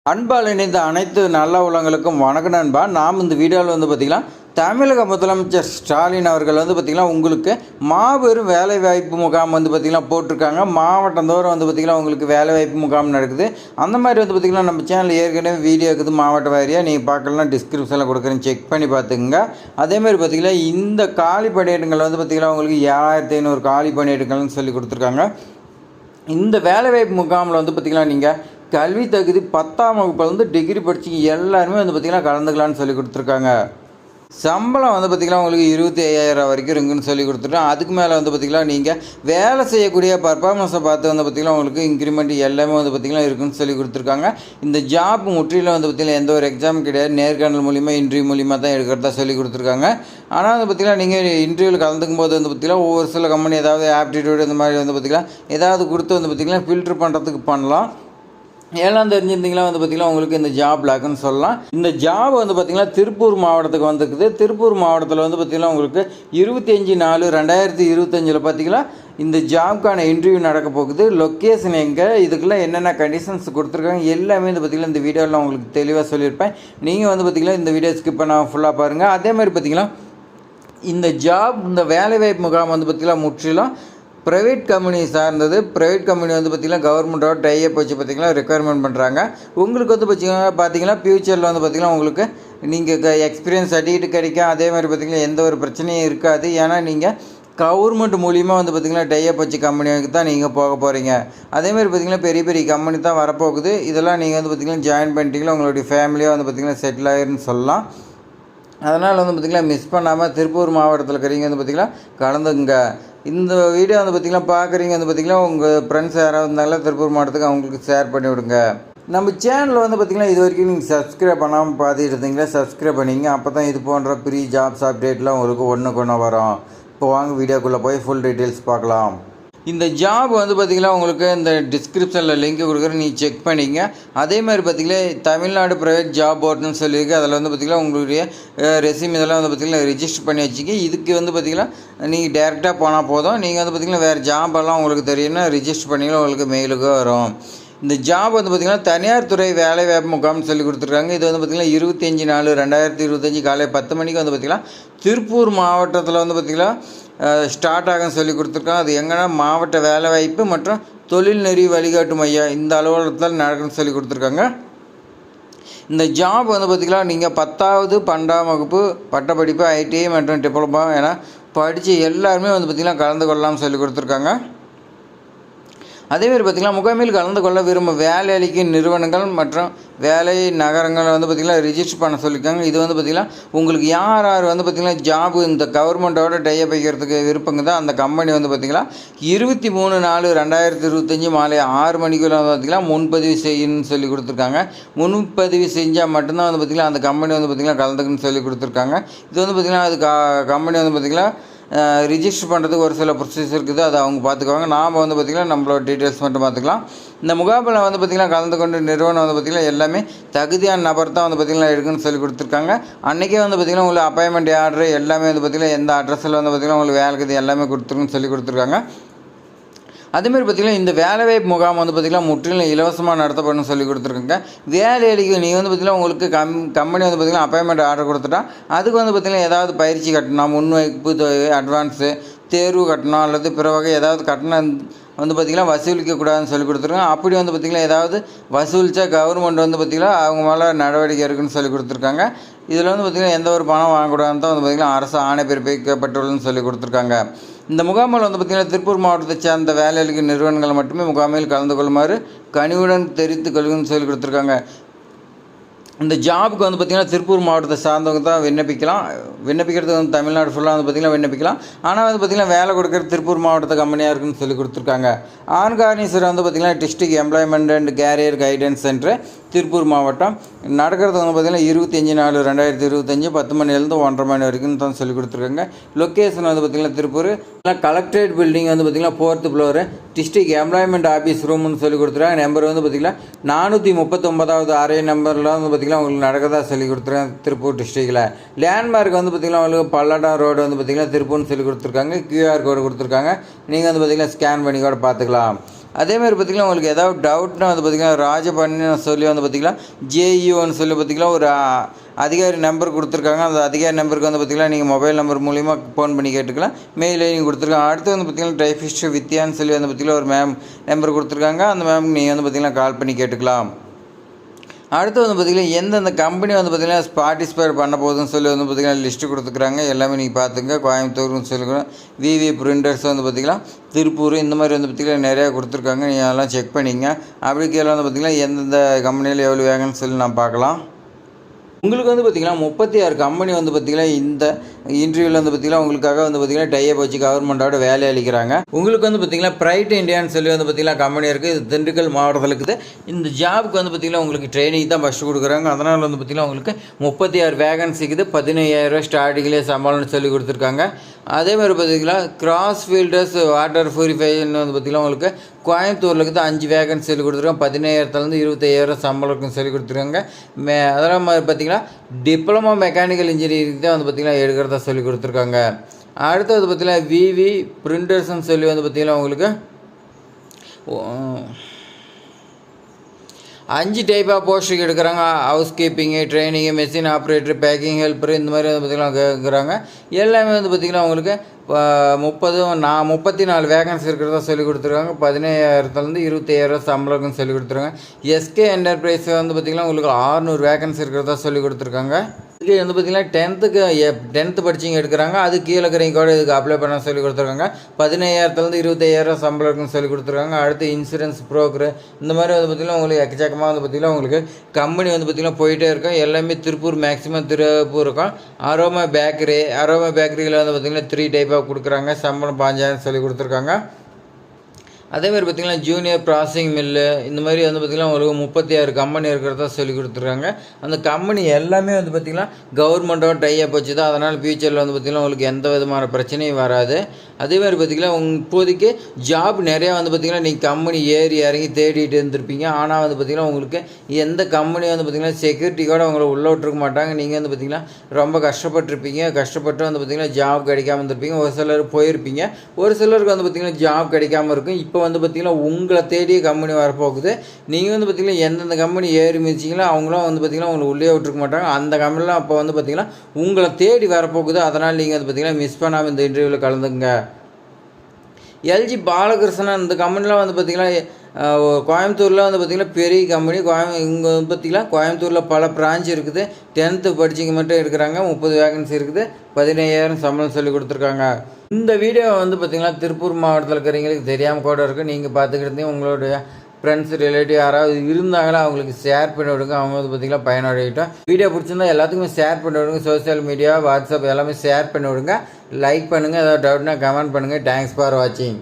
அன்பால் இணைந்த அனைத்து நல்ல உள்ளங்களுக்கும் வணக்கம் நண்பா. நாம் இந்த வீடியோவில் பார்த்திங்கன்னா தமிழக முதலமைச்சர் ஸ்டாலின் அவர்கள் பார்த்திங்கன்னா உங்களுக்கு மாபெரும் வேலைவாய்ப்பு முகாம் பார்த்திங்கன்னா போட்டிருக்காங்க. மாவட்டந்தோறும் பார்த்திங்கன்னா உங்களுக்கு வேலைவாய்ப்பு முகாம் நடக்குது. அந்த மாதிரி பார்த்திங்கன்னா நம்ம சேனல் ஏற்கனவே வீடியோ இருக்குது மாவட்ட வாரியாக. நீங்கள் பார்க்கலாம், டிஸ்கிரிப்ஷனில் கொடுக்குறேன், செக் பண்ணி பார்த்துக்குங்க. அதேமாதிரி பார்த்திங்கன்னா இந்த காலி பணியிடங்கள் பார்த்திங்கன்னா உங்களுக்கு 7500 காலி பணியிடங்கள்னு சொல்லி கொடுத்துருக்காங்க. இந்த வேலைவாய்ப்பு முகாமில் பார்த்திங்கன்னா நீங்கள் கல்வி தகுதி 10ஆம் வகுப்புலேருந்து டிகிரி படிச்சிங்க எல்லாருமே பார்த்திங்கன்னா கலந்துக்கலான்னு சொல்லி கொடுத்துருக்காங்க. சம்பளம் பார்த்திங்கன்னா உங்களுக்கு 25,000 வரைக்கும் இருக்குன்னு சொல்லி கொடுத்துட்டோம். அதுக்கு மேலே பார்த்திங்கன்னா நீங்கள் வேலை செய்யக்கூடிய பர்ஃபார்மன்ஸை பார்த்து பார்த்திங்கன்னா உங்களுக்கு இன்க்ரிமெண்ட் எல்லாமே பார்த்திங்கன்னா இருக்குன்னு சொல்லி கொடுத்துருக்காங்க. இந்த ஜாப் முற்றிலும் பார்த்திங்கன்னா எந்த ஒரு எக்ஸாம் கிடையாது, நேர்காணல் மூலிமா இன்டர்வியூ மூலிமா தான் எடுக்கிறதா சொல்லி கொடுத்துருக்காங்க. ஆனால் பார்த்திங்கன்னா நீங்கள் இன்டர்வியூவில் கலந்துக்கும் போது பார்த்திங்கன்னா ஒவ்வொரு சில கம்பெனி ஏதாவது ஆப்டிடியூட் இந்த மாதிரி பார்த்திங்கன்னா ஏதாவது கொடுத்து பார்த்திங்கன்னா ஃபில்ட்ரு பண்ணுறதுக்கு பண்ணலாம். ஏழாம் தெரிஞ்சிருந்தீங்களா பார்த்திங்கன்னா உங்களுக்கு இந்த ஜாப் லாக்குன்னு சொல்லலாம். இந்த ஜாப் பார்த்திங்கன்னா திருப்பூர் மாவட்டத்துக்கு வந்துருக்குது. திருப்பூர் மாவட்டத்தில் பார்த்திங்கன்னா உங்களுக்கு 25/4/2025 பார்த்திங்கன்னா இந்த ஜாப்க்கான இன்டர்வியூ நடக்க போகுது. லொக்கேஷன் எங்கே, இதுக்கெல்லாம் என்னென்ன கண்டிஷன்ஸ் கொடுத்துருக்காங்க எல்லாமே பார்த்திங்கன்னா இந்த வீடியோவில் உங்களுக்கு தெளிவாக சொல்லியிருப்பேன். நீங்கள் பார்த்திங்கன்னா இந்த வீடியோ ஸ்கிப் பண்ண ஃபுல்லாக பாருங்கள். அதே மாதிரி பார்த்திங்கன்னா இந்த ஜாப் இந்த வேலைவாய்ப்பு முகாம் பார்த்திங்கன்னா முற்றிலும் ப்ரைவேட் கம்பெனி சார்ந்தது. ப்ரைவேட் கம்பெனி பார்த்திங்கன்னா கவர்மெண்ட்டோட டைப் வச்சு பார்த்திங்கன்னா ரெக்குயர்மெண்ட் பண்ணுறாங்க. உங்களுக்கு பார்த்திங்கன்னா ஃப்யூச்சரில் பார்த்திங்கன்னா உங்களுக்கு நீங்கள் எக்ஸ்பீரியன்ஸ் சர்டிஃபிகேட் கிடைக்கும். அதே மாதிரி பார்த்திங்கன்னா எந்த ஒரு பிரச்சனையும் இருக்காது. ஏன்னா நீங்கள் கவர்மெண்ட் மூலிமா பார்த்திங்கன்னா டைப் வச்சு கம்பெனிக்கு தான் நீங்கள் போக போகிறீங்க. அதேமாதிரி பார்த்திங்கன்னா பெரிய பெரிய கம்பெனி தான் வரப்போகுது. இதெல்லாம் நீங்கள் பார்த்திங்கன்னா ஜாயின் பண்ணிட்டீங்கன்னா உங்களுடைய ஃபேமிலியாக பார்த்திங்கன்னா செட்டில் ஆகிருன்னு சொல்லலாம். அதனால் பார்த்திங்கன்னா மிஸ் பண்ணாமல் திருப்பூர் மாவட்டத்தில் இருக்கிறீங்க பார்த்திங்கன்னா கலந்துங்க. இந்த வீடியோ பார்த்திங்கன்னா பார்க்குறீங்க பார்த்திங்கன்னா உங்கள் ஃப்ரெண்ட்ஸ் யாராவது இருந்தாலும் திருப்பூர் மாவட்டத்துக்கு அவங்களுக்கு ஷேர் பண்ணி விடுங்க. நம்ம சேனலில் பார்த்திங்கன்னா இது வரைக்கும் நீங்கள் சப்ஸ்கிரைப் பண்ணாமல் பார்த்துட்டு இருந்தீங்களா, சப்ஸ்கிரைப் பண்ணிங்க. அப்போ தான் இது போன்ற ப்ரீ ஜாப்ஸ் அப்டேட்லாம் உங்களுக்கு ஒன்று வரும். இப்போ வாங்க வீடியோக்குள்ளே போய் ஃபுல் டீட்டெயில்ஸ் பார்க்கலாம். இந்த ஜாப் பார்த்திங்கன்னா உங்களுக்கு இந்த டிஸ்கிரிப்ஷனில் லிங்க் கொடுக்குறேன், நீங்கள் செக் பண்ணிங்க. அதே மாதிரி பார்த்திங்கன்னா தமிழ்நாடு ப்ரைவேட் ஜாப் போர்டுன்னு சொல்லியிருக்கு. அதில் பார்த்திங்கன்னா உங்களுடைய ரெஸ்யூம் இதெல்லாம் பார்த்திங்கன்னா ரிஜிஸ்டர் பண்ணி வச்சுக்க. இதுக்கு பார்த்திங்கன்னா நீங்கள் டேரெக்டாக போனால் போதும். நீங்கள் பார்த்திங்கன்னா வேறு ஜாபெல்லாம் உங்களுக்கு தெரியும்னா ரிஜிஸ்டர் பண்ணிங்கன்னா உங்களுக்கு மெயிலுக்கு வரும். இந்த ஜாப் பார்த்திங்கன்னா தனியார் துறை வேலைவாய்ப்பு முகாம்னு சொல்லி கொடுத்துருக்காங்க. இது பார்த்திங்கன்னா 25/4/2025 காலை 10 மணிக்கு பார்த்திங்கன்னா திருப்பூர் மாவட்டத்தில் பார்த்திங்கன்னா ஸ்டார்ட் ஆகுன்னு சொல்லி கொடுத்துருக்காங்க. அது எங்கன்னா மாவட்ட வேலைவாய்ப்பு மற்றும் தொழில் நெறி வழிகாட்டு மையம் இந்த அலுவலகத்தில் நடக்குன்னு சொல்லி கொடுத்துருக்காங்க. இந்த ஜாப் பார்த்திங்கன்னா நீங்கள் 10வது 12ஆம் வகுப்பு பட்டப்படிப்பு ITI மற்றும் டிப்ளமா என படித்து எல்லாருமே பார்த்திங்கன்னா கலந்து கொள்ளலாம்னு சொல்லி கொடுத்துருக்காங்க. அதேமாதிரி பார்த்திங்கன்னா முகாமில் கலந்து கொள்ள விரும்பும் வேலை அளிக்கும் நிறுவனங்கள் மற்றும் வேலை நகரங்கள் பார்த்திங்கன்னா ரிஜிஸ்டர் பண்ண சொல்லியிருக்காங்க. இது பார்த்திங்கன்னா உங்களுக்கு யார் பார்த்திங்கன்னா ஜாப் இந்த கவர்மெண்ட்டோட டைப் வைக்கிறதுக்கு விருப்பங்க தான் அந்த கம்பெனி பார்த்திங்கன்னா 23/4/2025 மாலை 6 மணிக்குள்ள பார்த்திங்கன்னா முன்பதிவு செய்யணும்னு சொல்லி கொடுத்துருக்காங்க. முன்பதிவு செஞ்சால் மட்டும்தான் பார்த்திங்கன்னா அந்த கம்பெனி பார்த்திங்கன்னா கலந்துக்குன்னு சொல்லி கொடுத்துருக்காங்க. இது பார்த்திங்கன்னா அது கம்பெனி பார்த்திங்கன்னா ரிஜிஸ்டர் பண்ணுறதுக்கு ஒரு சில ப்ரொசீஜர் இருக்குது, அதை அவங்க பார்த்துக்குவாங்க. நாம் பார்த்திங்கன்னா நம்மளோட டீட்டெயில்ஸ் மட்டும் பார்த்துக்கலாம். இந்த முகாமில் பார்த்திங்கன்னா கலந்து கொண்டு நிறுவனம் பார்த்திங்கன்னா எல்லாமே தகுதியான நபர் தான் பார்த்திங்கன்னா இருக்குன்னு சொல்லி கொடுத்துருக்காங்க. அன்றைக்கே பார்த்திங்கன்னா உங்களுக்கு அப்பாயின்மெண்ட் ஆர்டர் எல்லாமே பார்த்திங்கன்னா எந்த அட்ரஸில் பார்த்திங்கன்னா உங்களுக்கு வேலை இருக்குது எல்லாமே கொடுத்துருக்குன்னு சொல்லி கொடுத்துருக்காங்க. அதேமாதிரி பார்த்திங்கன்னா இந்த வேலைவாய்ப்பு முகாம் பார்த்திங்கன்னா முற்றிலும் இலவசமாக நடத்தப்படணும்னு சொல்லி கொடுத்துருக்காங்க. வேலைக்கு நீங்கள் பார்த்திங்கன்னா உங்களுக்கு கம்பெனி பார்த்திங்கன்னா அப்பாயின்மெண்ட் ஆர்டர் கொடுத்துட்டா அதுக்கு பார்த்திங்கன்னா ஏதாவது பயிற்சி கட்டணம், முன்வைப்பு தொகை, அட்வான்ஸு, தேர்வு கட்டணம் அல்லது பிற வகை ஏதாவது கட்டணம் பார்த்திங்கன்னா வசூலிக்கக்கூடாதுன்னு சொல்லி கொடுத்துருக்காங்க. அப்படி பார்த்திங்கன்னா ஏதாவது வசூலித்தா கவர்மெண்ட் பார்த்திங்கன்னா அவங்க மேலே நடவடிக்கை இருக்குன்னு சொல்லி கொடுத்துருக்காங்க. இதில் பார்த்திங்கன்னா எந்த ஒரு பணம் வாங்கக்கூடாதுன்னு தான் பார்த்திங்கன்னா அரசு ஆணை பிறப்பிக்கப்பட்டுள்ளதுன்னு சொல்லி கொடுத்துருக்காங்க. இந்த முகாமில் பார்த்திங்கன்னா திருப்பூர் மாவட்டத்தை சேர்ந்த வேலைகளுக்கு நிறுவனங்கள் மட்டுமே முகாமில் கலந்து கொள்ளுமாறு கனிவுடன் தெரிவித்துக் கொள்ளுங்கன்னு சொல்லி கொடுத்துருக்காங்க. இந்த ஜாபுக்கு பார்த்திங்கன்னா திருப்பூர் மாவட்டத்தை சார்ந்தவங்க தான் விண்ணப்பிக்கிறதுக்கு தமிழ்நாடு ஃபுல்லாக பார்த்திங்கன்னா விண்ணப்பிக்கலாம். ஆனால் பார்த்திங்கன்னா வேலை கொடுக்குறது திருப்பூர் மாவட்டத்தை கம்பெனியாக இருக்குன்னு சொல்லி கொடுத்துருக்காங்க. ஆர்கனைசர் பார்த்திங்கன்னா district employment and carrier guidance centre Tiruppur மாவட்டம். நடக்கிறது பார்த்திங்கன்னா 25/4/2025 10 மணிலேருந்து 1:30 மணி வரைக்கும் தான் சொல்லி கொடுத்துருக்காங்க. லொக்கேஷன் பார்த்திங்கன்னா திருப்பூர் கலெக்டரேட் பில்டிங் பார்த்திங்கன்னா 4th floor district employment office ரூம்னு சொல்லி கொடுத்துருக்காங்க. நம்பர் பார்த்திங்கன்னா 439வது அறை நம்பரில் பார்த்திங்கன்னா உங்களுக்கு நடக்கதா சொல்லி கொடுத்துருக்காங்க திருப்பூர் டிஸ்ட்ரிக்டில். லேண்ட்மார்க் பார்த்திங்கன்னா உங்களுக்கு பல்லடம் ரோடு பார்த்திங்கன்னா திருப்பூர்னு சொல்லி கொடுத்துருக்காங்க. QR கோடு கொடுத்துருக்காங்க. நீங்கள் பார்த்திங்கன்னா ஸ்கேன் பண்ணி கூட பார்த்துக்கலாம். அதேமாதிரி பார்த்திங்கன்னா உங்களுக்கு ஏதாவது டவுட்னா வந்து பார்த்திங்கன்னா ராஜபாண்டின்னு சொல்லி வந்து பார்த்திங்கன்னா ஜேஇஓன்னு சொல்லி பார்த்திங்கன்னா ஒரு அதிகாரி நம்பர் கொடுத்துருக்காங்க. அந்த அதிகாரி நம்பருக்கு வந்து பார்த்திங்கன்னா நீங்கள் மொபைல் நம்பர் மூலிமா ஃபோன் பண்ணி கேட்டுக்கலாம். மெயில் ஐடி கொடுத்துருக்காங்க. அடுத்து வந்து பார்த்திங்கன்னா டைபிஸ்ட் வித்யான்னு சொல்லி வந்து பார்த்திங்கன்னா ஒரு மேம் நம்பர் கொடுத்துருக்காங்க. அந்த மேம் நீங்கள் வந்து பார்த்திங்கன்னா கால் பண்ணி கேட்டுக்கலாம். அடுத்து வந்து பார்த்திங்கன்னா எந்தெந்த கம்பெனி வந்து பார்த்திங்கன்னா பார்ட்டிசிபேட் பண்ண போகுதுன்னு சொல்லி வந்து பார்த்திங்கன்னா லிஸ்ட்டு கொடுத்துருக்குறாங்க. எல்லாமே நீங்கள் பார்த்துங்க. கோயம்புத்தூர்னு சொல்லிக்கிறோம், விவி பிரிண்டர்ஸ் வந்து பார்த்திங்கன்னா திருப்பூர், இந்த மாதிரி வந்து பார்த்திங்கன்னா நிறையா கொடுத்துருக்காங்க. நீங்கள் அதெல்லாம் செக் பண்ணிங்க. அப்படி கீழே வந்து பார்த்திங்கன்னா எந்தெந்த கம்பெனியில் எவ்வளோ வேகன்னு சொல்லி நான் பார்க்கலாம். உங்களுக்கு வந்து பார்த்திங்கன்னா 36 கம்பெனி வந்து பார்த்திங்கன்னா இந்த இன்டர்வியூவில் வந்து பார்த்திங்கன்னா உங்களுக்காக வந்து பார்த்திங்கன்னா டைப் வச்சு கவர்மெண்ட்டோட வேலை அளிக்கிறாங்க. உங்களுக்கு வந்து பார்த்திங்கன்னா பிரைட் இண்டியான்னு சொல்லி வந்து பார்த்திங்கன்னா கம்பெனி இருக்குது. இது திண்டுக்கல் மாவட்டத்தில் இருக்குது. இந்த ஜாபுக்கு வந்து பார்த்திங்கன்னா உங்களுக்கு ட்ரைனிங் தான் ஃபஸ்ட்டு கொடுக்குறாங்க. அதனால் வந்து பார்த்திங்கன்னா உங்களுக்கு 36 வேகன்சி இருக்குது. 15,000 ஸ்டார்டிங்லேயே சம்பளம்னு சொல்லி கொடுத்துருக்காங்க. அதேமாதிரி பார்த்திங்கன்னா கிராஸ் ஃபீல்டர்ஸ் வாட்டர் ப்யூரிஃபைன்னு வந்து பார்த்திங்கன்னா உங்களுக்கு கோயம்புத்தூரில் இருக்குது 5 வேகன்சி சொல்லி கொடுத்துருக்காங்க. 15,000 25,000 சம்பளம் சொல்லி கொடுத்துருக்காங்க. அதே மாதிரி பார்த்திங்கன்னா டிப்ளமோ மெக்கானிக்கல் இன்ஜினியரிங் தான் வந்து பார்த்திங்கன்னா எடுக்கிறதா சொல்லி கொடுத்துருக்காங்க. அடுத்தது பார்த்திங்கன்னா விவி பிரிண்டர்ஸ்ன்னு சொல்லி வந்து பார்த்திங்கன்னா உங்களுக்கு 5 டைப் ஆஃப் போஸ்ட்டுக்கு எடுக்கிறாங்க. House keeping, training, machine operator, packing helper, இந்த மாதிரி வந்து பார்த்திங்கன்னா கேட்குறாங்க. எல்லாமே வந்து பார்த்திங்கன்னா உங்களுக்கு 34 வேகன்சி இருக்கிறதா சொல்லி கொடுத்துருக்காங்க. 15,000 25,000 சம்பளம்னு சொல்லி கொடுத்துருக்காங்க. எஸ்கே என்டர்பிரைஸ் வந்து பார்த்திங்கன்னா உங்களுக்கு 600 வேகன்சி இருக்கிறதா சொல்லி கொடுத்துருக்காங்க. இதுக்கு வந்து பார்த்திங்கன்னா 10th படிச்சிங்க எடுக்கிறாங்க. அது கீழே இருக்கிறவங்க கூட இதுக்கு அப்ளை பண்ண சொல்லி கொடுத்துருக்காங்க. 15,000 25,000 சம்பளம்னு சொல்லி கொடுத்துருக்காங்க. அடுத்து இன்சூரன்ஸ் புரோக்கரு, இந்த மாதிரி வந்து பார்த்திங்கன்னா உங்களுக்கு எக்கச்சக்கமாக வந்து பார்த்திங்கன்னா உங்களுக்கு கம்பெனி வந்து பார்த்திங்கன்னா போயிட்டே இருக்கும். எல்லாமே திருப்பூர், மேக்ஸிமம் திருப்பூர் இருக்கும். அரோமா பேக்கரியில் வந்து பார்த்திங்கன்னா 3 டைப் ஆஃப் கொடுக்குறாங்க. சம்பளம் 5,000 சொல்லி கொடுத்துருக்காங்க. அதேமாதிரி பார்த்திங்கன்னா ஜூனியர் ப்ராசஸிங் மில்லு, இந்த மாதிரி வந்து பார்த்திங்கன்னா உங்களுக்கு 36 கம்பெனி இருக்கிறதா சொல்லி கொடுத்துருக்காங்க. அந்த கம்பெனி எல்லாமே வந்து பார்த்திங்கன்னா கவர்மெண்ட்டோட டைப் வச்சு தான். அதனால் ஃபியூச்சரில் வந்து பார்த்திங்கன்னா உங்களுக்கு எந்த விதமான பிரச்சனையும் வராது. அதேமாதிரி பார்த்திங்கன்னா இப்போதைக்கு ஜாப் நிறையா வந்து பார்த்திங்கன்னா நீங்கள் கம்பெனி ஏறி இறங்கி தேடிட்டு இருந்திருப்பீங்க. ஆனால் வந்து பார்த்திங்கன்னா உங்களுக்கு எந்த கம்பெனி வந்து பார்த்திங்கன்னா செக்யூரிட்டியோட உங்களை உள்ளே விட்டுருக்க மாட்டாங்க. நீங்கள் வந்து பார்த்திங்கன்னா ரொம்ப கஷ்டப்பட்டுருப்பீங்க. கஷ்டப்பட்டு வந்து பார்த்திங்கன்னா ஜாப் கிடைக்காம இருந்திருப்பீங்க. ஒரு சிலர் போயிருப்பீங்க. ஒரு சிலருக்கு வந்து பார்த்திங்கன்னா ஜாப் கிடைக்காம இருக்கும். இப்போ வந்து பார்த்திங்கன்னா உங்களை தேடிய கம்பெனி வரப்போகுது. நீங்கள் வந்து பார்த்திங்கன்னா எந்தெந்த கம்பெனி ஏறி மிதிச்சிங்களோ அவங்களும் வந்து பார்த்திங்கன்னா உங்களை உள்ளே விட்டுருக்க மாட்டாங்க. அந்த கம்பெனிலாம் அப்போ வந்து பார்த்திங்கன்னா உங்களை தேடி வரப்போகுது. அதனால் நீங்கள் வந்து பார்த்திங்கன்னா மிஸ் பண்ணாமல் இந்த இன்டர்வியூவில் கலந்துங்க. எல்ஜி பாலகிருஷ்ணன் இந்த கம்பெனிலாம் வந்து பார்த்திங்கன்னா கோயம்புத்தூரில் வந்து பார்த்திங்கன்னா பெரிய கம்பெனி. இங்கே வந்து பார்த்திங்கன்னா கோயம்புத்தூரில் பல பிரான்ச் இருக்குது. 10th படிச்சிங்க மட்டும் இருக்கிறாங்க. 30 வேகன்சி இருக்குது. 15,000 சம்பளம் சொல்லி கொடுத்துருக்காங்க. இந்த வீடியோ வந்து பார்த்திங்கன்னா திருப்பூர் மாவட்டத்தில் இருக்கிறவங்களுக்கு தெரியாமல் கூட இருக்குது. நீங்கள் பார்த்துக்கிட்டு உங்களுடைய ஃப்ரெண்ட்ஸ் ரிலேட்டிவ் யாராவது இருந்தாங்களோ அவங்களுக்கு ஷேர் பண்ணி விடுங்க. அவங்க வந்து பார்த்திங்கன்னா பயனடையிட்டோம். வீடியோ பிடிச்சிருந்தா எல்லாத்துக்குமே ஷேர் பண்ணி விடுங்க. சோஷியல் மீடியா, வாட்ஸ்அப் எல்லாமே ஷேர் பண்ணி விடுங்க. லைக் பண்ணுங்கள். ஏதாவது டவுட்னா கமெண்ட் பண்ணுங்கள். தேங்க்ஸ் ஃபார் வாட்சிங்.